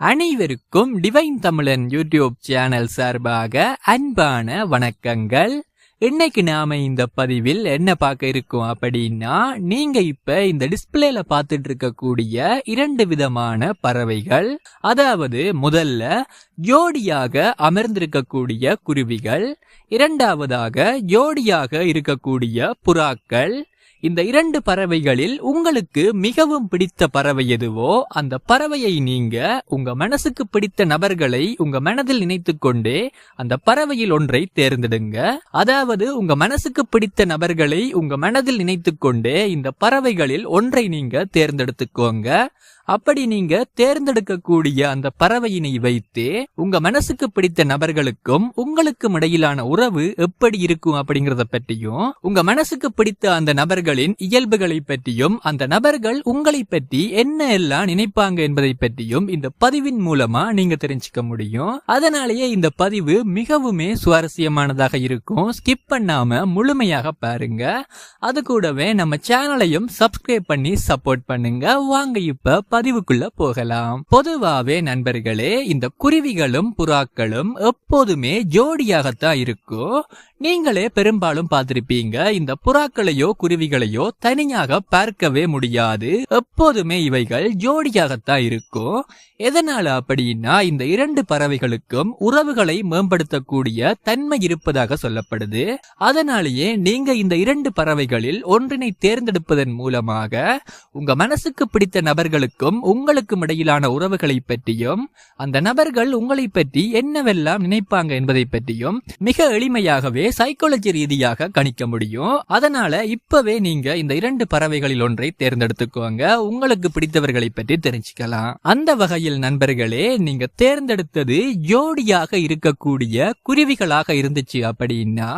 அனைவருக்கும் டிவைன் தமிழன் YouTube channel சார்பாக அன்பான வணக்கங்கள். இன்னைக்கு நாம இந்த பதிவில் என்ன பார்க்க இருக்கோம் அப்படின்னா, நீங்க இப்ப இந்த டிஸ்பிளேல பார்த்துட்டு இருக்கக்கூடிய இரண்டு விதமான பறவைகள், அதாவது முதல்ல ஜோடியாக அமர்ந்திருக்கக்கூடிய குருவிகள், இரண்டாவதாக ஜோடியாக இருக்கக்கூடிய புறாக்கள். இந்த இரண்டு பறவைகளில் உங்களுக்கு மிகவும் பிடித்த பறவை எதுவோ அந்த பறவையை நீங்க உங்க மனசுக்கு பிடித்த நபர்களை உங்க மனதில் நினைத்து கொண்டே அந்த பறவையில் ஒன்றை தேர்ந்தெடுங்க. அதாவது உங்க மனசுக்கு பிடித்த நபர்களை உங்க மனதில் நினைத்து கொண்டே இந்த பறவைகளில் ஒன்றை நீங்க தேர்ந்தெடுத்துக்கோங்க. அப்படி நீங்க தேர்ந்தெடுக்கக்கூடிய அந்த பறவையினை வைத்தே உங்க மனசுக்கு பிடித்த நபர்களுக்கும் உங்களுக்கும் இடையிலான உறவு எப்படி இருக்கும் அப்படிங்கறத பற்றியும், உங்க மனசுக்கு பிடித்த அந்த நபர்களின் இயல்புகளை பற்றியும், அந்த நபர்கள் உங்களை பற்றி என்ன எல்லாம் நினைப்பாங்க என்பதை பற்றியும் இந்த பதிவின் மூலமா நீங்க தெரிஞ்சுக்க முடியும். அதனாலேயே இந்த பதிவு மிகவுமே சுவாரஸ்யமானதாக இருக்கும். ஸ்கிப் பண்ணாம முழுமையாக பாருங்க. அது கூடவே நம்ம சேனலையும் சப்ஸ்கிரைப் பண்ணி சப்போர்ட் பண்ணுங்க. வாங்க இப்ப பதிவுக்குள்ள போகலாம். பொதுவாவே நண்பர்களே, இந்த குருவிகளும் புறாக்களும் எப்போதுமே ஜோடியாகத்தான் இருக்கும். நீங்களே பெரும்பாலும் பார்த்திருப்பீங்க, இந்த புறாக்களையோ குருவிகளையோ தனியாக பார்க்கவே முடியாது. எப்போதுமே இவைகள் ஜோடியாகத்தான் இருக்கும். எதனால அப்படின்னா, இந்த இரண்டு பறவைகளுக்கும் உறவுகளை மேம்படுத்தக்கூடிய தன்மை இருப்பதாக சொல்லப்படுது. அதனாலேயே நீங்க இந்த இரண்டு பறவைகளில் ஒன்றினை தேர்ந்தெடுப்பதன் மூலமாக உங்க மனசுக்கு பிடித்த நபர்களுக்கும் உங்களுக்கும் இடையிலான உறவுகளை பற்றியும், அந்த நபர்கள் உங்களை பற்றி என்னவெல்லாம் நினைப்பாங்க என்பதை பற்றியும் மிக எளிமையாகவே சைக்காலஜி ரீதியாக கணிக்க முடியும். அதனால இப்பவே நீங்க இந்த இரண்டு பறவைகளில் ஒன்றை தேர்ந்தெடுத்துக்கோங்க. உங்களுக்கு பிடித்தவர்களை பற்றி தெரிஞ்சுக்கலாம். அந்த வகையில் நண்பர்களே, நீங்க தேர்ந்தெடுத்தது ஜோடியாக இருக்கக்கூடிய குருவிகளாக இருந்துச்சு அப்படின்னா,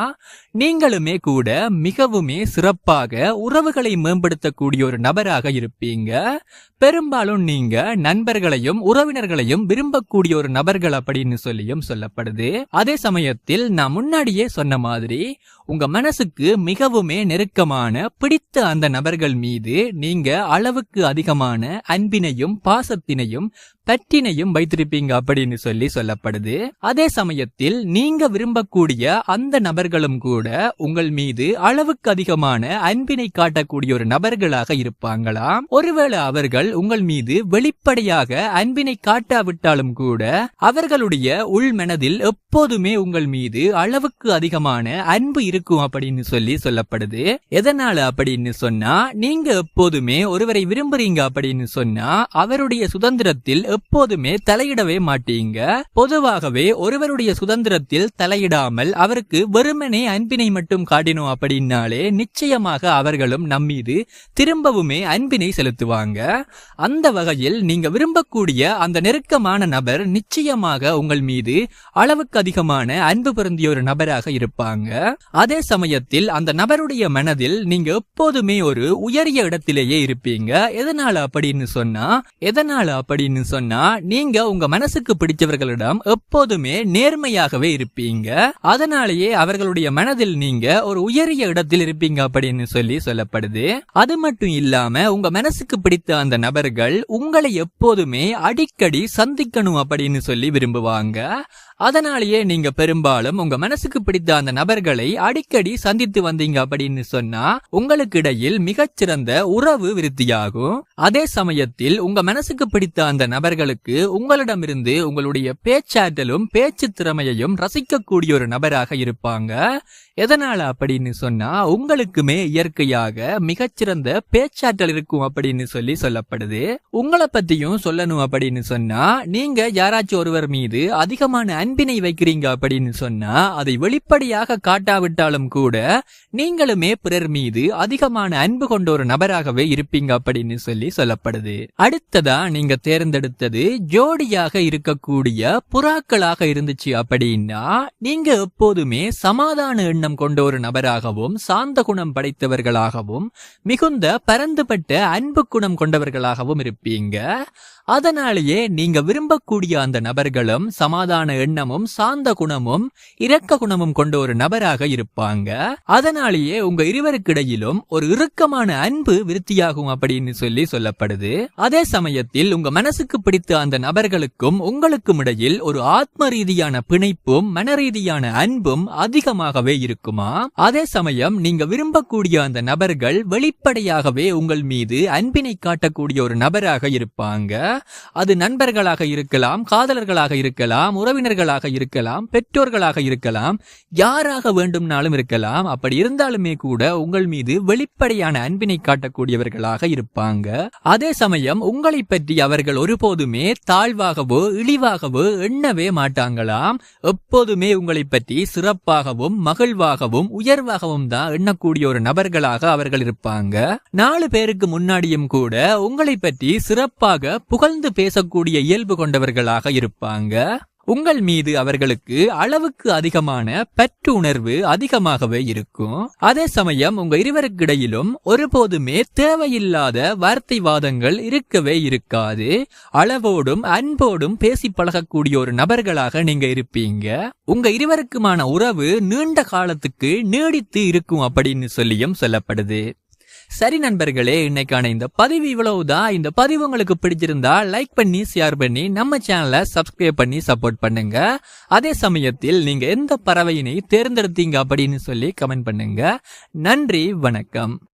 நீங்களுமே கூட மிகவுமே சிறப்பாக உறவுகளை மேம்படுத்தக்கூடிய ஒரு நபராக இருப்பீங்க. பெரும்பாலும் நீங்க நண்பர்களையும் உறவினர்களையும் விரும்பக்கூடிய ஒரு நபர்கள் அப்படின்னு சொல்லியும் சொல்லப்படுது. அதே சமயத்தில் நான் முன்னாடியே சொன்ன மாதிரி உங்க மனசுக்கு மிகவுமே நெருக்கமான பிடித்த அந்த நபர்கள் மீது நீங்க அளவுக்கு அதிகமான அன்பினையும் பாசத்தினையும் பற்றினையும் வைத்திருப்பீங்க அப்படின்னு சொல்லப்படுது. அதே சமயத்தில் நீங்க விரும்பக்கூடிய அந்த நபர்களும் கூட உங்கள் மீது அளவுக்கு அதிகமான அன்பினை காட்டக்கூடிய ஒரு நபர்களாக இருப்பாங்களாம். ஒருவேளை அவர்கள் உங்கள் மீது வெளிப்படையாக அன்பினை காட்டாவிட்டாலும் கூட அவர்களுடைய உள்மனதில் எப்போதுமே உங்கள் மீது அளவுக்கு அதிகமான அன்பு இருக்கும் அப்படின்னு சொல்லப்படுது. எதனால அப்படின்னு சொன்னா, நீங்க எப்போதுமே ஒருவரை விரும்புறீங்க அப்படின்னு சொன்னா அவருடைய சுதந்திரத்தில் எப்போதுமே தலையிடவே மாட்டீங்க. பொதுவாகவே ஒருவருடைய சுதந்திரத்தில் தலையிடாமல் அவருக்கு வெறுமனே அன்பினை மட்டும் காட்டினோம் அப்படின்னாலே நிச்சயமாக அவர்களும் நம்மீது திரும்பவுமே அன்பினை செலுத்துவாங்க. அந்த வகையில் நீங்க விரும்பக்கூடிய அந்த நெருக்கமான நபர் நிச்சயமாக உங்கள் மீது அளவுக்கு அதிகமான அன்பு பொருந்திய ஒரு நபராக இருப்பாங்க. அதே சமயத்தில் அந்த நபருடைய மனதில் நீங்க எப்போதுமே ஒரு உயரிய இடத்திலேயே இருப்பீங்க. எதனால அப்படின்னு சொன்னா நீங்க உங்க மனசுக்கு பிடிச்சவர்களிடம் எப்போதுமே நேர்மையாகவே இருப்பீங்க. அதனாலேயே அவர்களுடைய மனதில் நீங்க ஒரு உயரிய இடத்தில் இருப்பீங்க அப்படின்னு சொல்லப்படுது. அது மட்டும் இல்லாம உங்க மனசுக்கு பிடித்த அந்த நபர்கள் உங்களை எப்போதுமே அடிக்கடி சந்திக்கணும் அப்படின்னு விரும்புவாங்க. அதனாலேயே நீங்க பெரும்பாலும் உங்க மனசுக்கு பிடித்த அந்த நபர்களை அடிக்கடி சந்தித்து வந்தீங்க அப்படின்னு சொன்னா உங்களுக்கு இடையில் மிகச்சிறந்த உறவு விருத்தியாகும். அதே சமயத்தில் உங்க மனசுக்கு பிடித்த அந்த நபர்களுக்கு உங்களிடமிருந்து உங்களுடைய பேச்சாற்றலும் பேச்சு திறமையையும் ரசிக்கக்கூடிய ஒரு நபராக இருப்பாங்க. எதனால அப்படின்னு சொன்னா உங்களுக்குமே இயற்கையாக மிகச்சிறந்த பேச்சாற்றல் இருக்கும் அப்படின்னு சொல்லப்படுது. உங்களை பத்தியும் சொல்லணும் அப்படின்னு சொன்னா, நீங்க யாராச்சும் ஒருவர் மீது அதிகமான அன்பினை வைக்கிறீங்க அப்படின்னு சொன்னா அதை வெளிப்படையாக காட்டாவிட்டாலும் கூட நீங்களுமே பிறர் மீது அதிகமான அன்பு கொண்ட ஒரு நபராகவே இருப்பீங்க அப்படின்னு சொல்லப்படுது. அடுத்ததா நீங்க தேர்ந்தெடுத்தது ஜோடியாக இருக்கக்கூடிய புறாக்களாக இருந்துச்சு அப்படின்னா, நீங்க எப்போதுமே சமாதான எண்ணம் கொண்ட ஒரு நபராகவும் சாந்த குணம் படைத்தவர்களாகவும் மிகுந்த பரந்துபட்ட அன்பு குணம் கொண்டவர்களாகவும் இருப்பீங்க. அதனாலேயே நீங்க விரும்பக்கூடிய அந்த நபர்களும் சமாதான எண்ணமும் சாந்த குணமும் இரக்க குணமும் கொண்ட ஒரு நபராக இருப்பாங்க. அதனாலேயே உங்க இருவருக்கிடையிலும் ஒரு இறுக்கமான அன்பு விருத்தியாகும் அப்படின்னு சொல்லப்படுது. அதே சமயத்தில் உங்க மனசுக்கு பிடித்த அந்த நபர்களுக்கும் உங்களுக்கும் இடையில் ஒரு ஆத்ம ரீதியான பிணைப்பும் மன ரீதியான அன்பும் அதிகமாகவே இருக்குமா. அதே சமயம் நீங்க விரும்பக்கூடிய அந்த நபர்கள் வெளிப்படையாகவே உங்கள் மீது அன்பினை காட்டக்கூடிய ஒரு நபராக இருப்பாங்க. அது நண்பர்களாக இருக்கலாம், காதலர்களாக இருக்கலாம், உறவினர்களாக இருக்கலாம், பெற்றோர்களாக இருக்கலாம், யாராக வேண்டும்னாலும் இருக்கலாம். அப்படி இருந்தாலுமே கூட உங்கள் மீது வெளிப்படையான அன்பினை காட்டக்கூடியவர்களாக இருப்பாங்க. அதே சமயம் உங்களை பற்றி அவர்கள் ஒருபோதுமே தாழ்வாகவோ இழிவாகவோ எண்ணவே மாட்டாங்களாம். எப்போதுமே உங்களை பற்றி சிறப்பாகவும் மகிழ்வாகவும் உயர்வாகவும் தான் எண்ணக்கூடிய ஒரு நபர்களாக அவர்கள் இருப்பாங்க. 4 பேருக்கு முன்னாடியும் கூட உங்களை பற்றி சிறப்பாக புகழ்ந்து பேசக்கூடிய இயல்பு கொண்டவர்களாக இருப்பாங்க. உங்கள் மீது அவர்களுக்கு அளவுக்கு அதிகமான பற்று உணர்வு அதிகமாகவே இருக்கும். அதே சமயம் உங்க இருவருக்கிடையிலும் ஒருபோதுமே தேவையில்லாத வார்த்தை வாதங்கள் இருக்கவே இருக்காது. அளவோடும் அன்போடும் பேசி பழகக்கூடிய ஒரு நபர்களாக நீங்க இருப்பீங்க. உங்க இருவருக்குமான உறவு நீண்ட காலத்துக்கு நீடித்து இருக்கும் அப்படின்னு சொல்லப்படுது. சரி நண்பர்களே, இன்னைக்கான இந்த பதிவு இவ்வளவுதான். இந்த பதிவு உங்களுக்கு பிடிச்சிருந்தா லைக் பண்ணி ஷேர் பண்ணி நம்ம சேனலை சப்ஸ்கிரைப் பண்ணி சப்போர்ட் பண்ணுங்க. அதே சமயத்தில் நீங்க எந்த பறவையினை தேர்ந்தெடுத்தீங்க அப்படின்னு கமெண்ட் பண்ணுங்க. நன்றி, வணக்கம்.